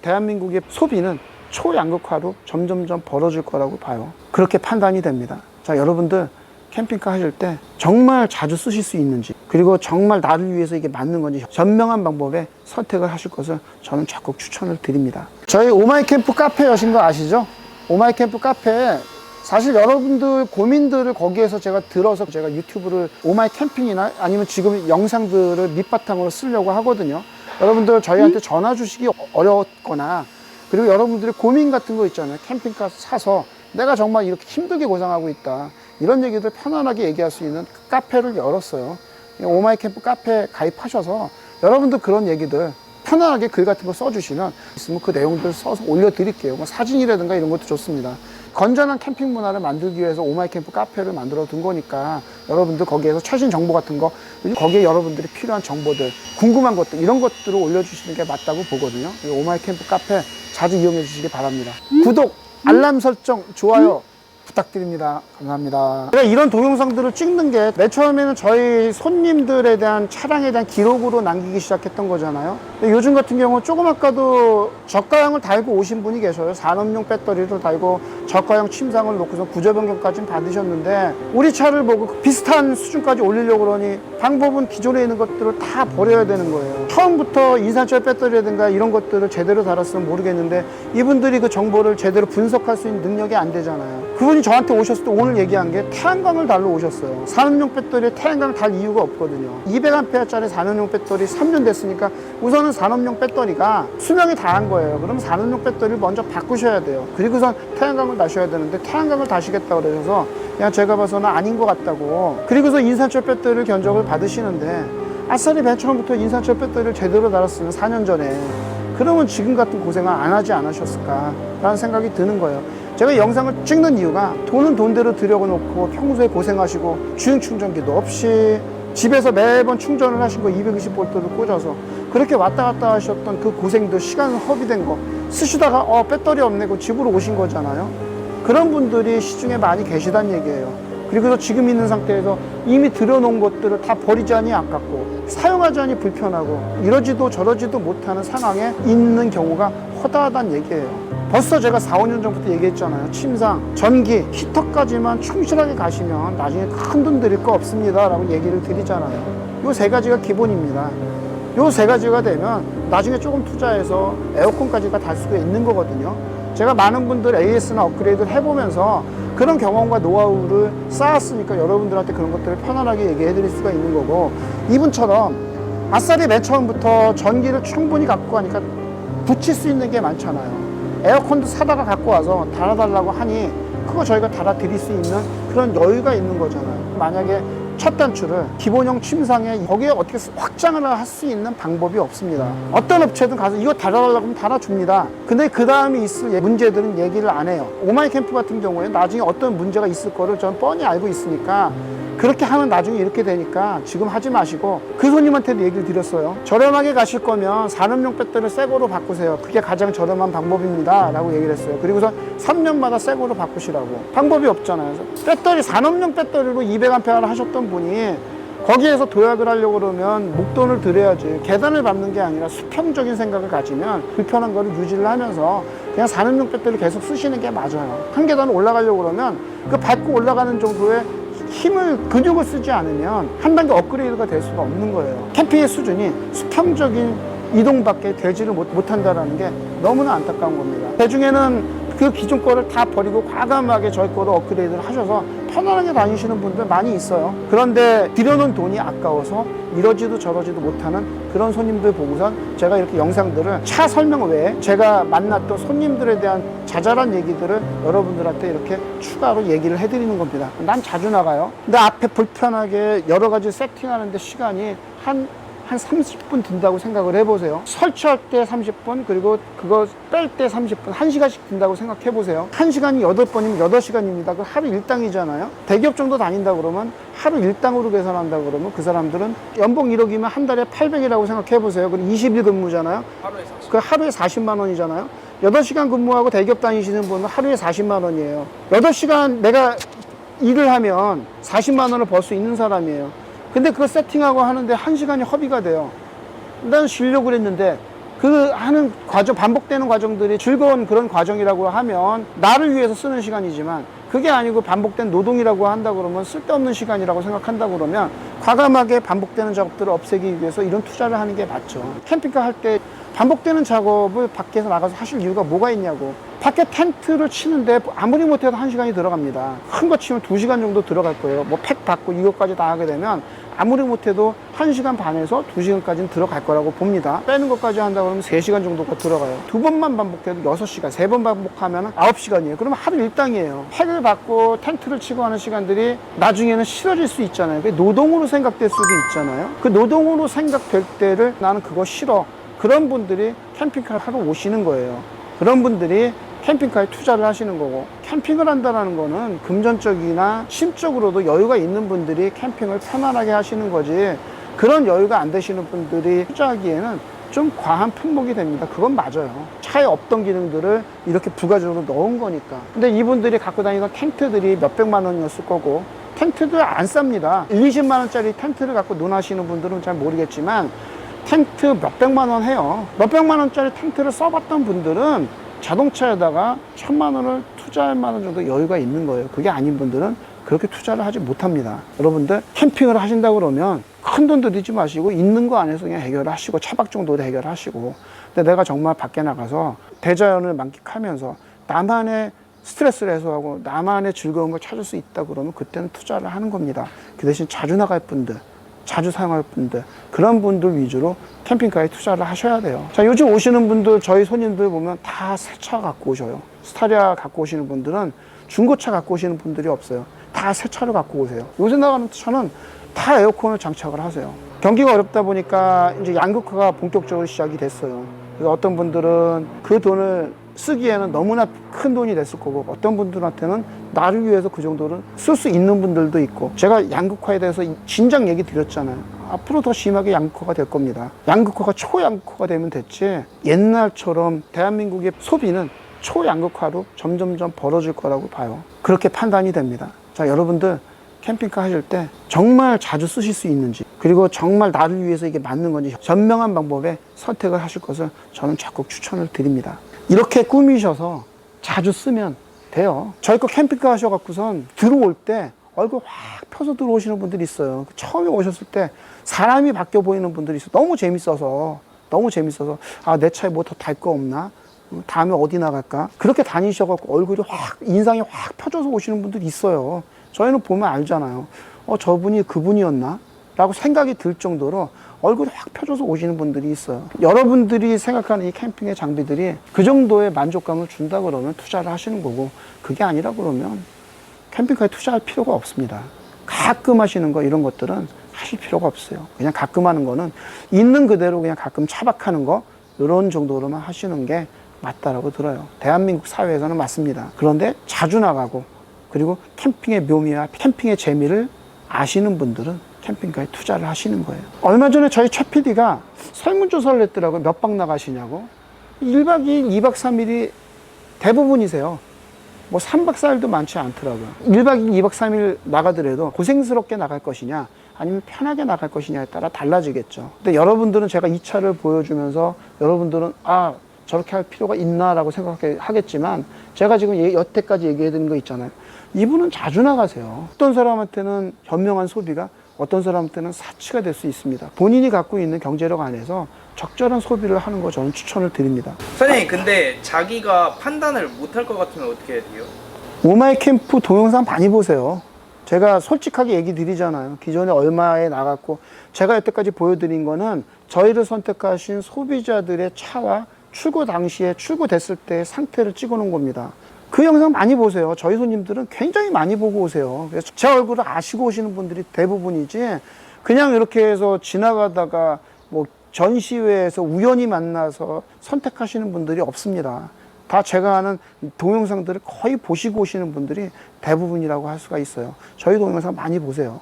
대한민국의 소비는 초양극화로 점점점 벌어질 거라고 봐요. 그렇게 판단이 됩니다. 자, 여러분들 캠핑카 하실 때 정말 자주 쓰실 수 있는지, 그리고 정말 나를 위해서 이게 맞는 건지 현명한 방법에 선택을 하실 것을 저는 적극 추천을 드립니다. 저희 오마이캠프 카페 여신 거 아시죠? 오마이캠프 카페에 사실 여러분들 고민들을 거기에서 제가 들어서 제가 유튜브를 오마이캠핑이나 아니면 지금 영상들을 밑바탕으로 쓰려고 하거든요. 여러분들 저희한테 전화 주시기 어려웠거나, 그리고 여러분들의 고민 같은 거 있잖아요. 캠핑카 사서 내가 정말 이렇게 힘들게 고생하고 있다, 이런 얘기들 편안하게 얘기할 수 있는 카페를 열었어요. 오마이캠프 카페 가입하셔서 여러분들 그런 얘기들 편안하게 글 같은 거 써주시면 있으면 그 내용들 써서 올려드릴게요. 뭐 사진이라든가 이런 것도 좋습니다. 건전한 캠핑 문화를 만들기 위해서 오마이캠프 카페를 만들어 둔 거니까 여러분들 거기에서 최신 정보 같은 거, 거기에 여러분들이 필요한 정보들, 궁금한 것들, 이런 것들을 올려주시는 게 맞다고 보거든요. 오마이캠프 카페 자주 이용해 주시기 바랍니다. 구독, 알람 설정, 좋아요 부탁드립니다. 감사합니다. 제가 이런 동영상들을 찍는 게 맨 처음에는 저희 손님들에 대한 차량에 대한 기록으로 남기기 시작했던 거잖아요. 근데 요즘 같은 경우 조금 아까도 저가형을 달고 오신 분이 계셔요. 산업용 배터리를 달고 저가형 침상을 놓고서 구조 변경까지 받으셨는데, 우리 차를 보고 비슷한 수준까지 올리려고 그러니 방법은 기존에 있는 것들을 다 버려야 되는 거예요. 처음부터 인산철 배터리라든가 이런 것들을 제대로 달았으면 모르겠는데, 이분들이 그 정보를 제대로 분석할 수 있는 능력이 안 되잖아요. 그분이 저한테 오셨을 때 오늘 얘기한 게 태양광을 달러 오셨어요. 산업용 배터리에 태양광 달 이유가 없거든요. 200A짜리 산업용 배터리 3년 됐으니까 우선은 산업용 배터리가 수명이 다한 거예요. 그럼 산업용 배터리를 먼저 바꾸셔야 돼요. 그리고선 태양광을 다셔야 되는데, 태양광을 다시겠다고 그러셔서 그냥 제가 봐서는 아닌 것 같다고. 그리고서 인산철 배터리를 견적을 받으시는데, 아싸리 맨 처음부터 인산철 배터리를 제대로 달았으면 4년 전에, 그러면 지금 같은 고생을 안 하지 않으셨을까 라는 생각이 드는 거예요. 제가 영상을 찍는 이유가 돈은 돈대로 들여놓고 평소에 고생하시고 주행 충전기도 없이 집에서 매번 충전을 하신 거 220V를 꽂아서 그렇게 왔다 갔다 하셨던 그 고생도, 시간 허비된 거 쓰시다가 배터리 없네 고 집으로 오신 거잖아요. 그런 분들이 시중에 많이 계시다는 얘기예요. 그리고 지금 있는 상태에서 이미 들여놓은 것들을 다 버리자니 아깝고 사용하자니 불편하고 이러지도 저러지도 못하는 상황에 있는 경우가 허다하다는 얘기예요. 벌써 제가 4, 5년 전부터 얘기했잖아요. 침상, 전기, 히터까지만 충실하게 가시면 나중에 큰 돈 들일 거 없습니다 라고 얘기를 드리잖아요. 요 세 가지가 기본입니다. 요 세 가지가 되면 나중에 조금 투자해서 에어컨까지가 달 수가 있는 거거든요. 제가 많은 분들 AS나 업그레이드를 해보면서 그런 경험과 노하우를 쌓았으니까 여러분들한테 그런 것들을 편안하게 얘기해 드릴 수가 있는 거고, 이분처럼 아싸리 맨 처음부터 전기를 충분히 갖고 가니까 붙일 수 있는 게 많잖아요. 에어컨도 사다가 갖고 와서 달아달라고 하니 그거 저희가 달아드릴 수 있는 그런 여유가 있는 거잖아요. 만약에 첫 단추를 기본형 침상에 거기에 어떻게 확장을 할 수 있는 방법이 없습니다. 어떤 업체든 가서 이거 달아달라고 하면 달아줍니다. 근데 그 다음에 있을 문제들은 얘기를 안 해요. 오마이캠프 같은 경우에 나중에 어떤 문제가 있을 거를 저는 뻔히 알고 있으니까, 그렇게 하면 나중에 이렇게 되니까 지금 하지 마시고, 그 손님한테도 얘기를 드렸어요. 저렴하게 가실 거면 산업용 배터리를 새 거로 바꾸세요. 그게 가장 저렴한 방법입니다 라고 얘기를 했어요. 그리고서 3년마다 새 거로 바꾸시라고. 방법이 없잖아요. 배터리, 산업용 배터리로 200A를 하셨던 분이 거기에서 도약을 하려고 그러면 목돈을 들여야지, 계단을 밟는 게 아니라 수평적인 생각을 가지면 불편한 거를 유지를 하면서 그냥 산업용 배터리 계속 쓰시는 게 맞아요. 한 계단을 올라가려고 그러면 그 밟고 올라가는 정도의 힘을, 근육을 쓰지 않으면 한 단계 업그레이드가 될 수가 없는 거예요. 캠핑의 수준이 수평적인 이동밖에 되지를 못한다는 게 너무나 안타까운 겁니다. 대중에는 그 기존 거를 다 버리고 과감하게 저희 거로 업그레이드를 하셔서 편안하게 다니시는 분들 많이 있어요. 그런데 들여놓은 돈이 아까워서 이러지도 저러지도 못하는 그런 손님들 보고선 제가 이렇게 영상들을 차 설명 외에 제가 만났던 손님들에 대한 자잘한 얘기들을 여러분들한테 이렇게 추가로 얘기를 해드리는 겁니다. 난 자주 나가요. 근데 앞에 불편하게 여러 가지 세팅하는데 시간이 한 30분 든다고 생각을 해보세요. 설치할 때 30분, 그리고 그거 뺄 때 30분, 1시간씩 든다고 생각해 보세요. 1시간이 8번이면 8시간입니다. 그 하루 일당이잖아요. 대기업 정도 다닌다 그러면 하루 일당으로 계산한다 그러면 그 사람들은 연봉 1억이면 한 달에 800이라고 생각해 보세요. 그럼 20일 근무잖아요. 그 하루에 40만 원이잖아요. 8시간 근무하고 대기업 다니시는 분은 하루에 40만 원이에요. 8시간 내가 일을 하면 40만 원을 벌 수 있는 사람이에요. 근데 그거 세팅하고 하는데 1시간이 허비가 돼요. 난 쉬려고 그랬는데 그 하는 과정, 반복되는 과정들이 즐거운 그런 과정이라고 하면 나를 위해서 쓰는 시간이지만, 그게 아니고 반복된 노동이라고 한다 그러면, 쓸데없는 시간이라고 생각한다 그러면 과감하게 반복되는 작업들을 없애기 위해서 이런 투자를 하는 게 맞죠. 캠핑카 할 때 반복되는 작업을 밖에서 나가서 하실 이유가 뭐가 있냐고. 밖에 텐트를 치는데 아무리 못해도 1시간이 들어갑니다. 큰 거 치면 2시간 정도 들어갈 거예요. 뭐 팩 받고 이것까지 다 하게 되면 아무리 못해도 1시간 반에서 2시간까지는 들어갈 거라고 봅니다. 빼는 것까지 한다 그러면 3시간 정도가 들어가요. 2번만 반복해도 6시간, 3번 반복하면 9시간이에요. 그러면 하루 일당이에요. 팩을 받고 텐트를 치고 하는 시간들이 나중에는 싫어질 수 있잖아요. 그게 노동으로 생각될 수도 있잖아요. 그 노동으로 생각될 때를 나는 그거 싫어. 그런 분들이 캠핑카를 하러 오시는 거예요. 그런 분들이 캠핑카에 투자를 하시는 거고, 캠핑을 한다는 거는 금전적이나 심적으로도 여유가 있는 분들이 캠핑을 편안하게 하시는 거지, 그런 여유가 안 되시는 분들이 투자하기에는 좀 과한 품목이 됩니다. 그건 맞아요. 차에 없던 기능들을 이렇게 부가적으로 넣은 거니까. 근데 이분들이 갖고 다니던 텐트들이 몇백만 원이었을 거고, 텐트도 안 쌉니다. 20만 원짜리 텐트를 갖고 논하시는 분들은 잘 모르겠지만 텐트 몇백만 원 해요. 몇백만 원짜리 텐트를 써봤던 분들은 자동차에다가 1,000만 원을 투자할 만한 정도 여유가 있는 거예요. 그게 아닌 분들은 그렇게 투자를 하지 못합니다. 여러분들 캠핑을 하신다고 그러면 큰 돈 들이지 마시고 있는 거 안에서 그냥 해결하시고, 차박 정도로 해결하시고. 근데 내가 정말 밖에 나가서 대자연을 만끽하면서 나만의 스트레스를 해소하고 나만의 즐거움을 찾을 수 있다 그러면 그때는 투자를 하는 겁니다. 그 대신 자주 나갈 분들, 자주 사용할 분들, 그런 분들 위주로 캠핑카에 투자를 하셔야 돼요. 자, 요즘 오시는 분들, 저희 손님들 보면 다 새 차 갖고 오셔요. 스타리아 갖고 오시는 분들은 중고차 갖고 오시는 분들이 없어요. 다 새 차를 갖고 오세요. 요새 나가는 차는 다 에어컨을 장착을 하세요. 경기가 어렵다 보니까 이제 양극화가 본격적으로 시작이 됐어요. 그래서 어떤 분들은 그 돈을 쓰기에는 너무나 큰 돈이 됐을 거고, 어떤 분들한테는 나를 위해서 그 정도는 쓸 수 있는 분들도 있고. 제가 양극화에 대해서 진작 얘기 드렸잖아요. 앞으로 더 심하게 양극화가 될 겁니다. 양극화가 초양극화가 되면 됐지, 옛날처럼 대한민국의 소비는 초양극화로 점점점 벌어질 거라고 봐요. 그렇게 판단이 됩니다. 자, 여러분들 캠핑카 하실 때 정말 자주 쓰실 수 있는지, 그리고 정말 나를 위해서 이게 맞는 건지 현명한 방법에 선택을 하실 것을 저는 적극 추천을 드립니다. 이렇게 꾸미셔서 자주 쓰면 돼요. 저희 거 캠핑카 하셔갖고선 들어올 때 얼굴 확 펴서 들어오시는 분들이 있어요. 처음에 오셨을 때 사람이 바뀌어 보이는 분들이 있어요. 너무 재밌어서 아, 내 차에 뭐 더 달 거 없나? 다음에 어디 나갈까? 그렇게 다니셔갖고 얼굴이 확, 인상이 확 펴져서 오시는 분들이 있어요. 저희는 보면 알잖아요. 저분이 그분이었나? 라고 생각이 들 정도로 얼굴이 확 펴져서 오시는 분들이 있어요. 여러분들이 생각하는 이 캠핑의 장비들이 그 정도의 만족감을 준다 그러면 투자를 하시는 거고, 그게 아니라 그러면 캠핑카에 투자할 필요가 없습니다. 가끔 하시는 거, 이런 것들은 하실 필요가 없어요. 그냥 가끔 하는 거는 있는 그대로 그냥 가끔 차박하는 거, 이런 정도로만 하시는 게 맞다라고 들어요. 대한민국 사회에서는 맞습니다. 그런데 자주 나가고, 그리고 캠핑의 묘미와 캠핑의 재미를 아시는 분들은 캠핑카에 투자를 하시는 거예요. 얼마 전에 저희 최 PD가 설문조사를 했더라고요. 몇 박 나가시냐고. 1박 2일, 2박 3일이 대부분이세요. 뭐 3박 4일도 많지 않더라고요. 1박 2일, 2박 3일 나가더라도 고생스럽게 나갈 것이냐, 아니면 편하게 나갈 것이냐에 따라 달라지겠죠. 근데 여러분들은, 제가 이 차를 보여주면서 여러분들은 아, 저렇게 할 필요가 있나라고 생각하겠지만, 제가 지금 여태까지 얘기해드린 거 있잖아요. 이분은 자주 나가세요. 어떤 사람한테는 현명한 소비가, 어떤 사람한테는 사치가 될 수 있습니다. 본인이 갖고 있는 경제력 안에서 적절한 소비를 하는 거 저는 추천을 드립니다. 선생님, 근데 자기가 판단을 못할 것 같으면 어떻게 해야 돼요? 오마이 캠프 동영상 많이 보세요. 제가 솔직하게 얘기 드리잖아요. 기존에 얼마에 나갔고, 제가 여태까지 보여드린 거는 저희를 선택하신 소비자들의 차와 출고 당시에, 출고됐을 때의 상태를 찍어 놓은 겁니다. 그 영상 많이 보세요. 저희 손님들은 굉장히 많이 보고 오세요. 그래서 제 얼굴을 아시고 오시는 분들이 대부분이지, 그냥 이렇게 해서 지나가다가 뭐 전시회에서 우연히 만나서 선택하시는 분들이 없습니다. 다 제가 아는 동영상들을 거의 보시고 오시는 분들이 대부분이라고 할 수가 있어요. 저희 동영상 많이 보세요.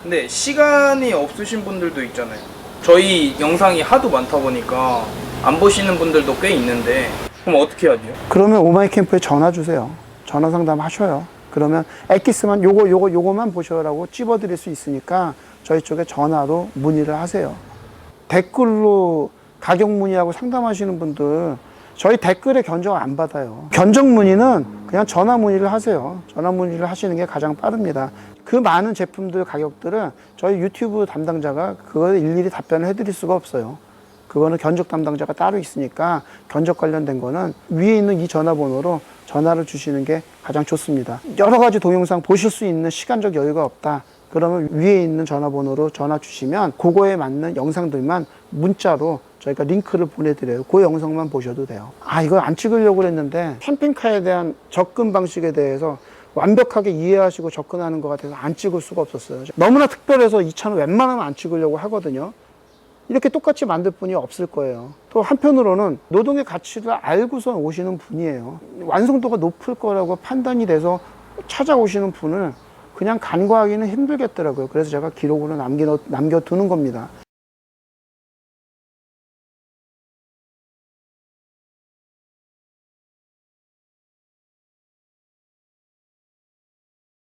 근데 시간이 없으신 분들도 있잖아요. 저희 영상이 하도 많다 보니까 안 보시는 분들도 꽤 있는데, 그럼 어떻게 해야 돼요? 그러면 오마이 캠프에 전화 주세요. 전화 상담 하셔요. 그러면 엑기스만 요거만 보셔라고 찝어드릴 수 있으니까 저희 쪽에 전화로 문의를 하세요. 댓글로 가격 문의하고 상담하시는 분들 저희 댓글에 견적 안 받아요. 견적 문의는 그냥 전화 문의를 하세요. 전화 문의를 하시는 게 가장 빠릅니다. 그 많은 제품들 가격들은 저희 유튜브 담당자가 그걸 일일이 답변을 해드릴 수가 없어요. 그거는 견적 담당자가 따로 있으니까 견적 관련된 거는 위에 있는 이 전화번호로 전화를 주시는 게 가장 좋습니다. 여러 가지 동영상 보실 수 있는 시간적 여유가 없다. 그러면 위에 있는 전화번호로 전화 주시면 그거에 맞는 영상들만 문자로 저희가 링크를 보내드려요. 그 영상만 보셔도 돼요. 아, 이걸 안 찍으려고 했는데 캠핑카에 대한 접근 방식에 대해서 완벽하게 이해하시고 접근하는 것 같아서 안 찍을 수가 없었어요. 너무나 특별해서 이 차는 웬만하면 안 찍으려고 하거든요. 이렇게 똑같이 만들 분이 없을 거예요. 또 한편으로는 노동의 가치를 알고서 오시는 분이에요. 완성도가 높을 거라고 판단이 돼서 찾아오시는 분을 그냥 간과하기는 힘들겠더라고요. 그래서 제가 기록으로 남겨두는 겁니다.